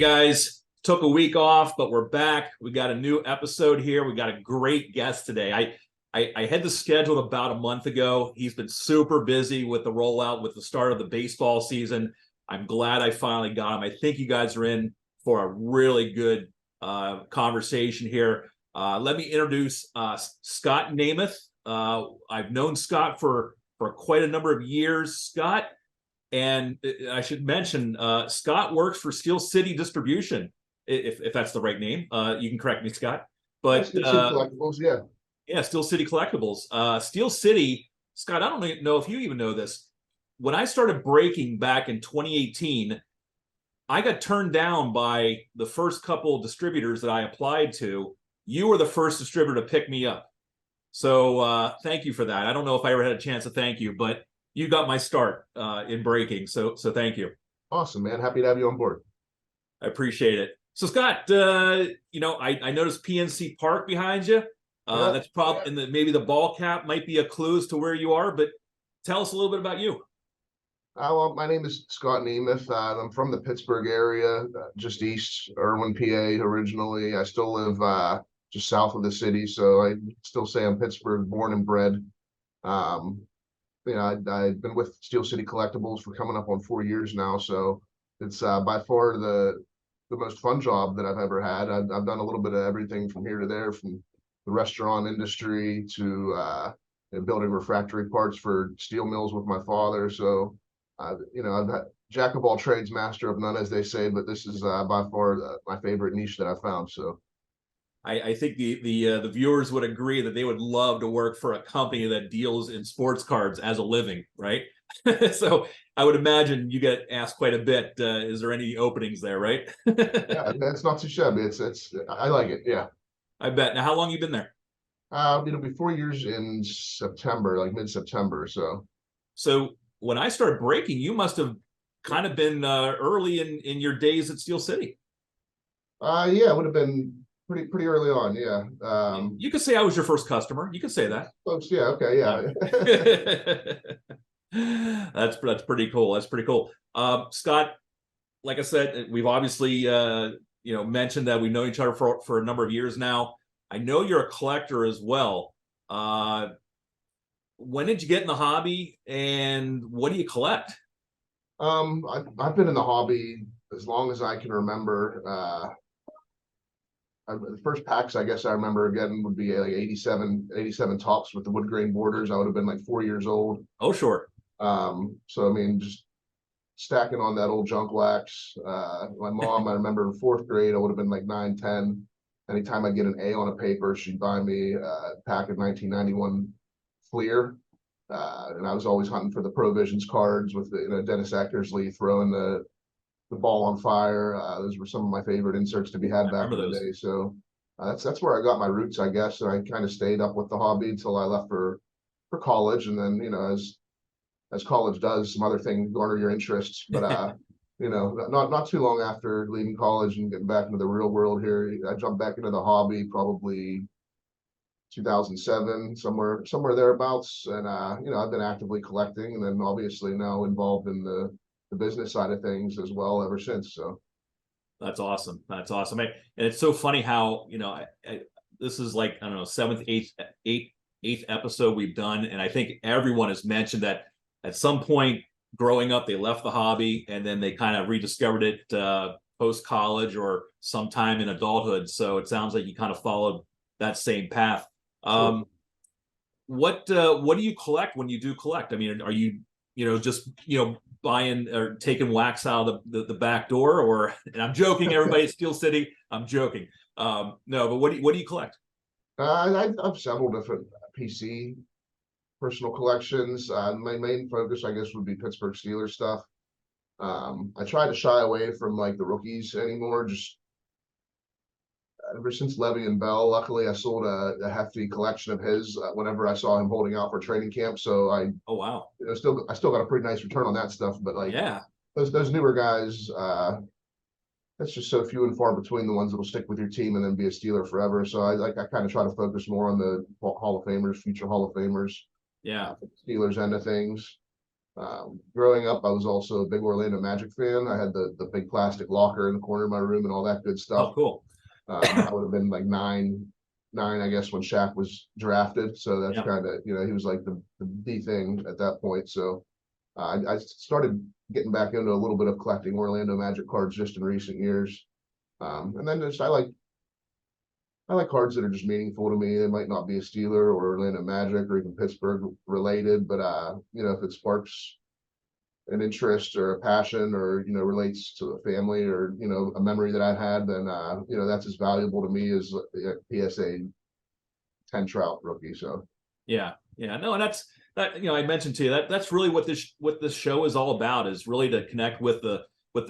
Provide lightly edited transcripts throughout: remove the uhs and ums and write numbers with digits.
guys, took a week off, but we're back. We got a new episode here. We got a great guest today. I had this scheduled about a month ago. He's been super busy with the rollout with the start of the baseball season. I'm glad I finally got him. I think you guys are in for a really good conversation here. Let me introduce Scott Namath. I've known Scott for quite a number of years. Scott, and I should mention, Scott works for Steel City Distribution, if that's the right name. You can correct me, Scott. But Steel City Collectibles, yeah. Yeah, Steel City Collectibles. Steel City, Scott, I don't know if you even know this. When I started breaking back in 2018, I got turned down by the first couple of distributors that I applied to. You were the first distributor to pick me up. So thank you for that. I don't know if I ever had a chance to thank you, but you got my start in breaking. So thank you. Awesome, man. Happy to have you on board. I appreciate it. So Scott, I noticed PNC Park behind you. That's probably, and maybe the ball cap might be a clue as to where you are, but tell us a little bit about you. Well, my name is Scott Namath. I'm from the Pittsburgh area, just east Irwin, PA originally. I still live just south of the city, so I still say I'm Pittsburgh born and bred. I've been with Steel City Collectibles for coming up on 4 years now, so it's by far the most fun job that I've ever had. I've done a little bit of everything from here to there, from the restaurant industry to building refractory parts for steel mills with my father. So, I've had jack of all trades, master of none, as they say, but this is by far my favorite niche that I found. So I think the viewers would agree that they would love to work for a company that deals in sports cards as a living, right? So I would imagine you get asked quite a bit. Is there any openings there, right? yeah, it's not too shabby. I like it. Yeah. I bet. Now, how long you been there? It'll be 4 years in September, like mid-September. So when I started breaking, you must have kind of been early in your days at Steel City. Yeah, it would have been pretty early on. Yeah. You could say I was your first customer. You could say that. Folks, yeah. Okay. Yeah. That's pretty cool. That's pretty cool. Scott, like I said, we've obviously mentioned that we've known each other for a number of years now. I know you're a collector as well. When did you get in the hobby, and what do you collect? I've been in the hobby as long as I can remember. The first packs I guess I remember getting would be like 87 tops with the wood grain borders. I would have been like 4 years old. Oh, sure. So I mean, just stacking on that old junk wax. My mom, I remember in fourth grade, I would have been like 9, 10. Anytime I get an A on a paper, she'd buy me a pack of 1991 Fleer. And I was always hunting for the Provisions cards with Dennis Eckersley throwing the ball on fire. Those were some of my favorite inserts to be had back in the day. So that's where I got my roots, I guess. And I kind of stayed up with the hobby until I left for college. And then, as college does, some other things garner your interests. But not too long after leaving college and getting back into the real world here, I jumped back into the hobby probably 2007, somewhere thereabouts. And I've been actively collecting, and then obviously now involved in the business side of things as well ever since. So that's awesome. That's awesome. And it's so funny how this is like, I don't know, seventh, eighth episode we've done, and I think everyone has mentioned that at some point growing up they left the hobby and then they kind of rediscovered it post college or sometime in adulthood. So it sounds like you kind of followed that same path. Sure. What do you collect when you do collect? I mean, are you just buying or taking wax out of the back door, or, and I'm joking, everybody at Steel City, I'm joking. No, but what do you collect? I've several different PC personal collections. My main focus, I guess, would be Pittsburgh Steelers stuff. I try to shy away from like the rookies anymore. Just ever since Le'Veon Bell, luckily I sold a hefty collection of his whenever I saw him holding out for training camp. So oh wow, I still got a pretty nice return on that stuff. But like, yeah, those newer guys, that's just so few and far between, the ones that'll stick with your team and then be a Steeler forever. So I kind of try to focus more on the Hall of Famers, future Hall of Famers. Yeah, Steelers end of things. Growing up, I was also a big Orlando Magic fan. I had the big plastic locker in the corner of my room and all that good stuff. Oh, cool. I would have been like nine, I guess, when Shaq was drafted. So that's Yeah. kind of, he was like the thing at that point. So I started getting back into a little bit of collecting Orlando Magic cards just in recent years. And then just I like cards that are just meaningful to me. They might not be a Steeler or Orlando Magic or even Pittsburgh related, but if it sparks an interest or a passion or relates to a family or a memory that I had, then that's as valuable to me as a PSA 10 Trout rookie. So Yeah, yeah, no, and that I mentioned to you that's really what this show is all about, is really to connect with the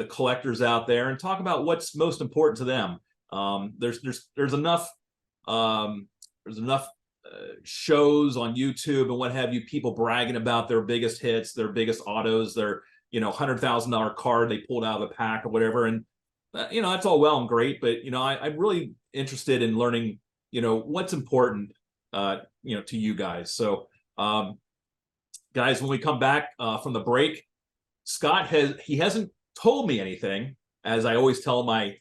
collectors out there and talk about what's most important to them. There's enough shows on YouTube and what have you, people bragging about their biggest hits, their biggest autos, their $100,000 card they pulled out of the pack or whatever, and that's all well and great, but I'm really interested in learning what's important to you guys. So guys, when we come back from the break, Scott hasn't told me anything, as I always tell my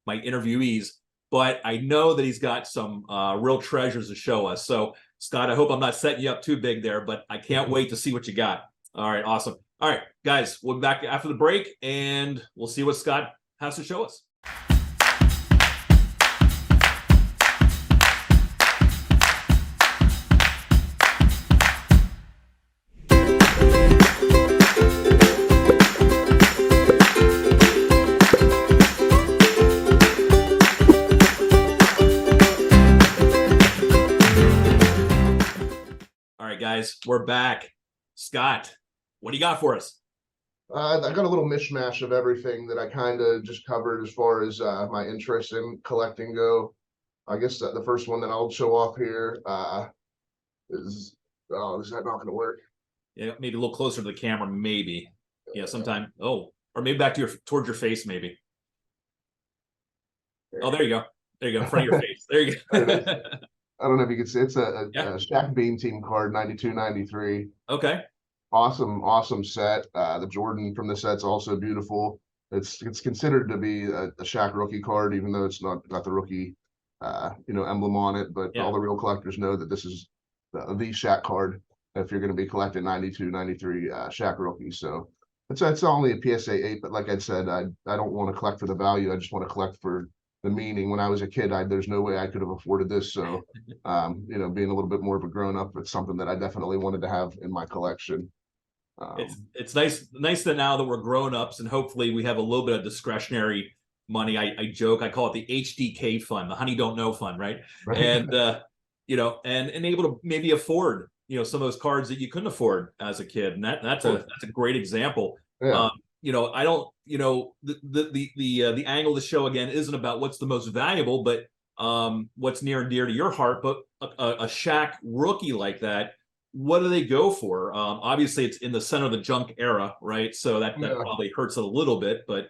interviewees, but I know that he's got some real treasures to show us. So Scott, I hope I'm not setting you up too big there, but I can't wait to see what you got. All right, awesome. All right, guys, we'll be back after the break and we'll see what Scott has to show us. Guys, we're back. Scott, what do you got for us? I got a little mishmash of everything that I kind of just covered as far as my interest in collecting go. I guess the first one that I'll show off here is that not going to work? Yeah, maybe a little closer to the camera, maybe. Yeah, sometime. Oh, or maybe back to towards your face, maybe. Oh, there you go. There you go, in front of your face. There you go. I don't know if you can see. It's a Shaq Beam Team card, 92-93. Okay. Awesome set. The Jordan from the set's also beautiful. It's considered to be a Shaq rookie card, even though it's not got the rookie emblem on it. But all the real collectors know that this is the Shaq card if you're going to be collecting 92-93 Shaq rookie. So it's only a PSA 8, but like I said, I don't want to collect for the value. I just want to collect for the meaning. When I was a kid, there's no way I could have afforded this. So, being a little bit more of a grown up, it's something that I definitely wanted to have in my collection. It's nice that now that we're grown ups and hopefully we have a little bit of discretionary money. I joke, I call it the HDK fund, the Honey Don't Know fund, right? And and able to maybe afford some of those cards that you couldn't afford as a kid, and that's a great example. Yeah. I don't, the angle of the show again isn't about what's the most valuable, but what's near and dear to your heart. But a Shaq rookie like that, what do they go for? Obviously, it's in the center of the junk era, right? So that probably hurts a little bit. But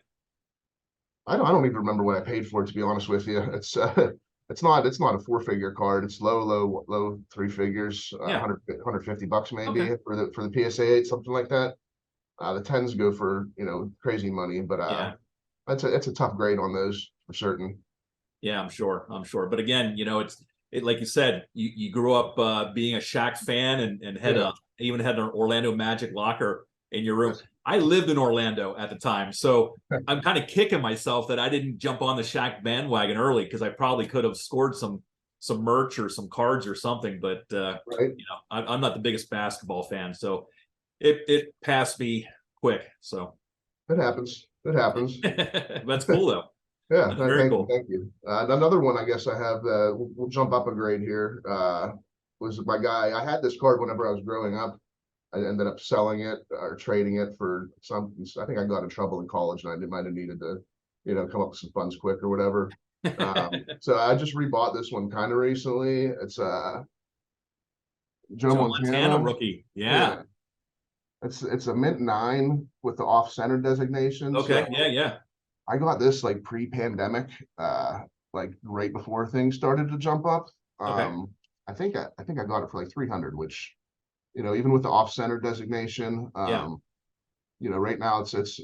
I don't even remember what I paid for it, to be honest with you. It's not a 4-figure card. It's low 3 figures, $150 maybe for the PSA 8, something like that. The 10s go for crazy money, but it's a tough grade on those for certain. Yeah, I'm sure. But again, it like you said, you grew up being a Shaq fan and had even had an Orlando Magic locker in your room. I lived in Orlando at the time, so I'm kind of kicking myself that I didn't jump on the Shaq bandwagon early, because I probably could have scored some merch or some cards or something. But I'm not the biggest basketball fan, so it passed me quick. So it happens. That's cool though. Yeah, very cool. Thank you. Another one I guess I have, we'll jump up a grade here, was my guy. I had this card whenever I was growing up. I ended up selling it or trading it for something. I think I got in trouble in college and I might have needed to, come up with some funds quick or whatever. So I just rebought this one kind of recently. It's Joe Montana rookie. Yeah. It's a mint 9 with the off-center designation. Okay. So Yeah. I got this like pre-pandemic, like right before things started to jump up. Okay. I think I got it for like 300, which even with the off-center designation, Yeah, right now it's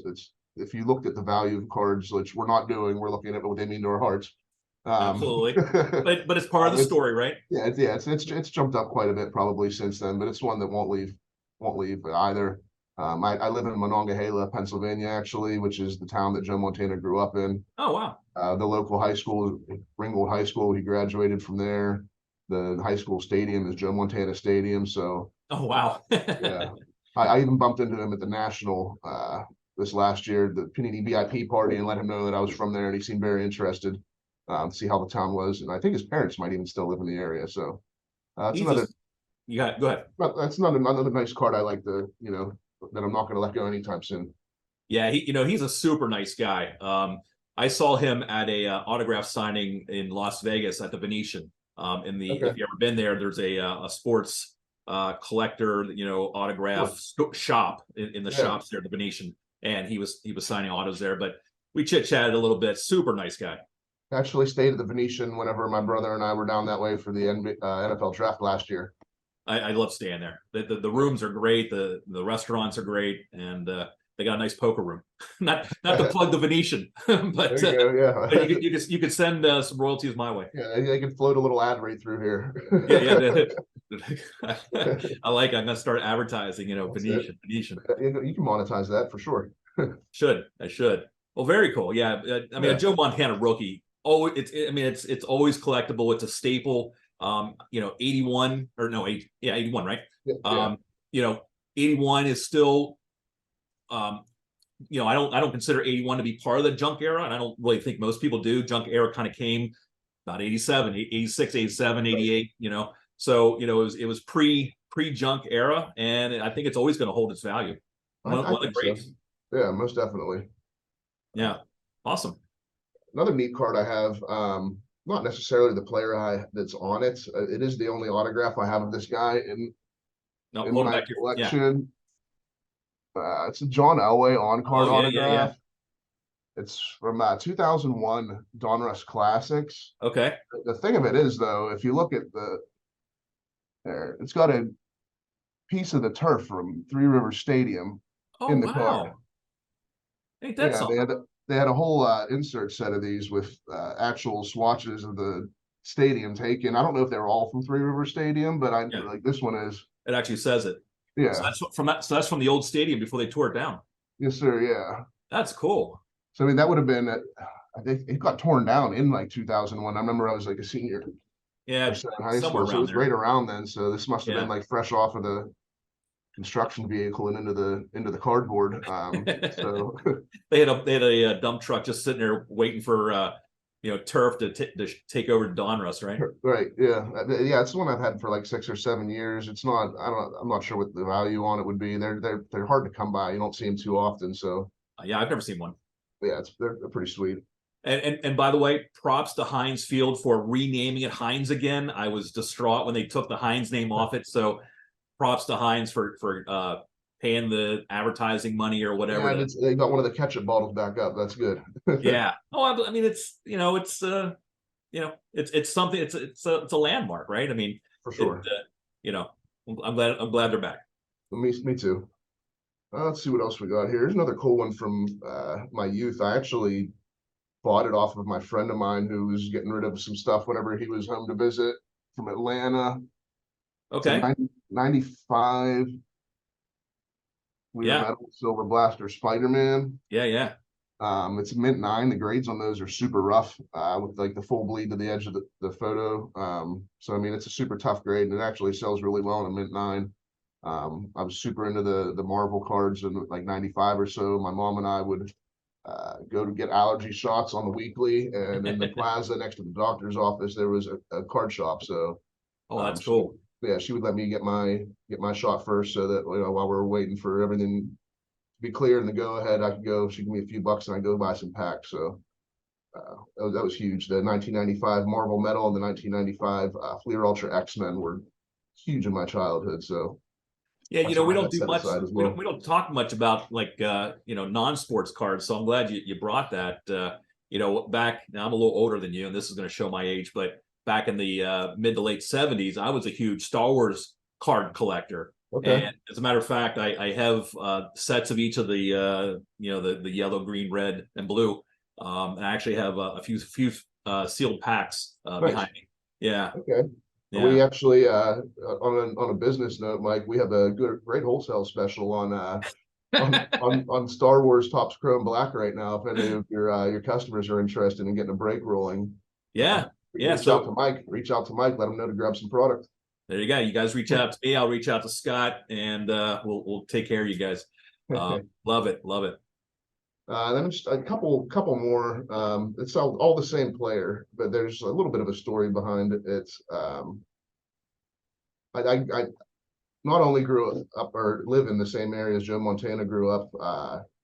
if you looked at the value of cards, which we're not doing, we're looking at what they mean to our hearts. absolutely. But it's part of the it's story, right? it's jumped up quite a bit probably since then, but it's one that won't leave either. I live in Monongahela, Pennsylvania, actually, which is the town that Joe Montana grew up in. Oh, wow. The local high school, Ringgold High School, he graduated from there. The high school stadium is Joe Montana Stadium. So Oh, wow. yeah, I even bumped into him at the National this last year, the Panini VIP party, and let him know that I was from there, and he seemed very interested to see how the town was. And I think his parents might even still live in the area. So it's He's another. you got go ahead. But that's not another nice card I like to, that I'm not going to let go anytime soon. Yeah, he's a super nice guy. I saw him at a autograph signing in Las Vegas at the Venetian. Okay. If you ever been there, there's a sports collector, autograph shop in the shops there at the Venetian, and he was signing autos there. But we chit chatted a little bit. Super nice guy. Actually stayed at the Venetian whenever my brother and I were down that way for the NFL draft last year. I love staying there. The rooms are great. The restaurants are great, and they got a nice poker room. not to plug the Venetian, but There you go, yeah. you could send some royalties my way. Yeah, they can float a little ad right through here. Yeah. I like it. I'm gonna start advertising. Venetian. You can monetize that for sure. I should. Well, very cool. Yeah, a Joe Montana rookie. Oh, it's always collectible. It's a staple. 81 or no, 81, right? Yeah. 81 is still, I don't consider 81 to be part of the junk era, and I don't really think most people do. Junk era kind of came about 87, 86, 87, 88. So it was pre junk era, and I think it's always going to hold its value. One of the greats. So. Yeah, most definitely. Yeah, awesome. Another neat card I have. Not necessarily the player that's on it. It is the only autograph I have of this guy in my collection. Yeah. It's a John Elway on-card autograph. Yeah. It's from 2001 Donruss Classics. Okay. The thing of it is, though, if you look at it's got a piece of the turf from Three Rivers Stadium in the card. Ain't that something? They had a whole insert set of these with actual swatches of the stadium taken. I don't know if they were all from Three River Stadium, but like this one is. It actually says it. Yeah. So that's from the old stadium before they tore it down. Yes, sir. Yeah. That's cool. So that would have been. I think it got torn down in like 2001. I remember I was like a senior. Yeah, in high school, so it was right around then. So this must have been like fresh off of the construction vehicle and into the cardboard. So they had a dump truck just sitting there waiting for turf to take over Donruss, right? Right. Yeah. It's the one I've had for like 6 or 7 years. It's not. I'm not sure what the value on it would be. They're hard to come by. You don't see them too often. So yeah, I've never seen one. Yeah, they're pretty sweet. And by the way, props to Heinz Field for renaming it Heinz again. I was distraught when they took the Heinz name off it. So props to Heinz for paying the advertising money or whatever. Yeah, they got one of the ketchup bottles back up. That's good. Yeah. Oh, I mean, it's something. It's a landmark, right? I mean, for sure. I'm glad they're back. Me too. Let's see what else we got here. Here's another cool one from my youth. I actually bought it off of my friend of mine who was getting rid of some stuff whenever he was home to visit from Atlanta. Okay. 95 Metal Silver Blaster Spider-Man. Yeah. It's mint 9. The grades on those are super rough with like the full bleed to the edge of the photo. So I mean, it's a super tough grade, and it actually sells really well in a mint 9. I was super into the Marvel cards in like 95 or so. My mom and I would go to get allergy shots on the weekly, and in the plaza next to the doctor's office there was a card shop. So that's cool. Yeah, she would let me get my shot first, so that while we were waiting for everything to be clear and the go ahead, I could go. She'd give me a few bucks and I'd go buy some packs. So that was huge. The 1995 Marvel Metal and the 1995 Fleer Ultra X-Men were huge in my childhood. So yeah, we don't do much. Well. We don't talk much about like non-sports cards. So I'm glad you brought that. Back now, I'm a little older than you, and this is going to show my age. But back in the mid to late 70s, I was a huge Star Wars card collector. Okay. And as a matter of fact, I have sets of each of the the yellow, green, red, and blue. And I actually have a few sealed packs Nice. behind me. Yeah, Okay. yeah. We actually, on a business note, Mike, we have a great wholesale special on Star Wars Topps Chrome Black right now. If any of your customers are interested in getting a break rolling, Yeah, yeah. reach out to So Mike. Reach out to Mike. Let him know to grab some product. there you go. You guys reach out to me. I'll reach out to Scott, and we'll take care of you guys. Love it, love it. Then just a couple more. It's all the same player, but there's a little bit of a story behind it. It's I not only grew up or live in the same area as Joe Montana grew up.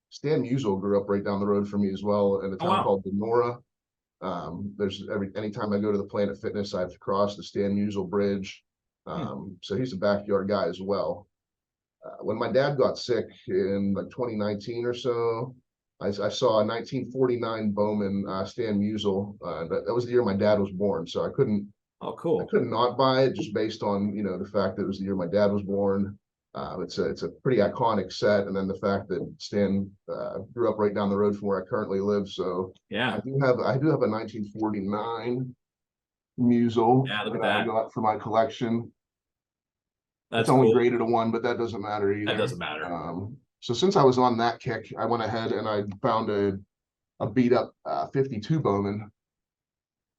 Stan Musial grew up right down the road from me as well in a Oh, town wow. called Denora. There's anytime I go to the Planet Fitness, I have to cross the Stan Musial Bridge. So he's a backyard guy as well. When my dad got sick in like 2019 or so, I saw a 1949 Bowman Stan Musial. That was the year my dad was born, so I couldn't cool. not buy it just based on the fact that it was the year my dad was born. It's a pretty iconic set, and then the fact that Stan grew up right down the road from where I currently live. So yeah, I do have a 1949 Musial that I got for my collection. That's it's only cool. graded a 1, but that doesn't matter either. That doesn't matter. So since I was on that kick, I went ahead and I found a beat up 52 Bowman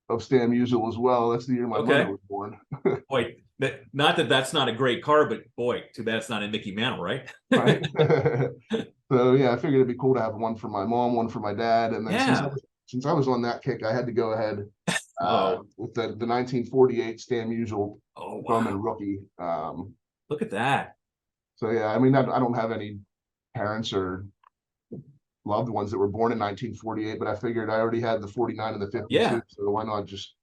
of Stan Musial as well. That's the year my mother was born. Boy, not that that's not a great card, but boy, too bad it's not in Mickey Mantle, right? Right. So yeah, I figured it'd be cool to have one for my mom, one for my dad, and then since I was on that kick, I had to go ahead with the 1948 Stan Musial Bowman rookie. Look at that. So yeah, I mean, I don't have any parents or loved ones that were born in 1948, but I figured I already had the 49 and the 52, so why not just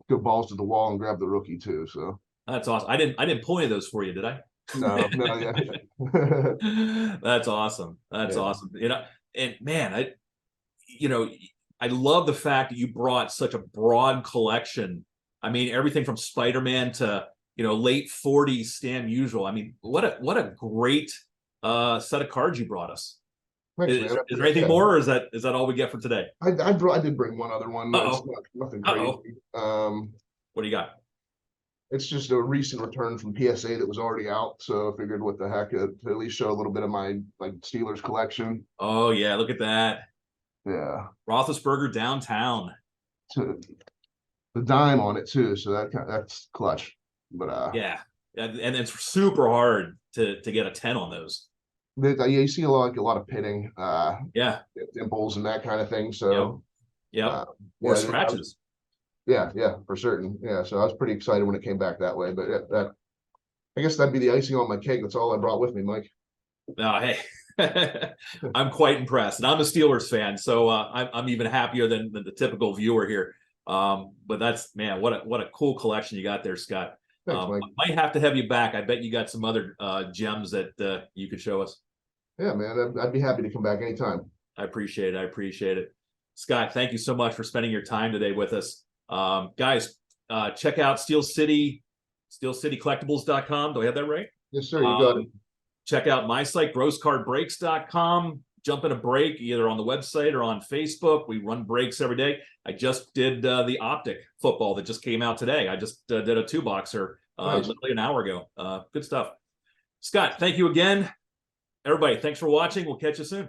go balls to the wall and grab the rookie too? So that's awesome. I didn't pull any of those for you, did I? No, yeah. That's awesome. That's awesome. And man, I love the fact that you brought such a broad collection. I mean, everything from Spider-Man to late 40s Stan Musial. I mean, what a great set of cards you brought us. Thanks, is there anything more, or is that all we get for today? I did bring one other one. It's nothing crazy. What do you got? It's just a recent return from PSA that was already out, so I figured what the heck, to at least show a little bit of my Steelers collection. Oh yeah, look at that. Yeah, Roethlisberger downtown. The dime on it too, so that's clutch. But yeah, and it's super hard to get a 10 on those. You see a lot of pitting, dimples and that kind of thing. So or scratches. Yeah, for certain. Yeah, so I was pretty excited when it came back that way. But I guess that'd be the icing on my cake. That's all I brought with me, Mike. No, hey, I'm quite impressed, and I'm a Steelers fan, so I'm even happier than the typical viewer here. But that's, man, what a cool collection you got there, Scott. Thanks, Mike. Might have to have you back. I bet you got some other gems that you could show us. Yeah, man, I'd be happy to come back anytime. I appreciate it. Scott, thank you so much for spending your time today with us. Guys, check out steelcitycollectibles.com. Do I have that right? Yes, sir. You got it. Check out my site, grosscardbreaks.com. Jump in a break either on the website or on Facebook. We run breaks every day. I just did the Optic football that just came out today. I just did a 2-boxer literally an hour ago. Good stuff. Scott, thank you again. Everybody, thanks for watching. We'll catch you soon.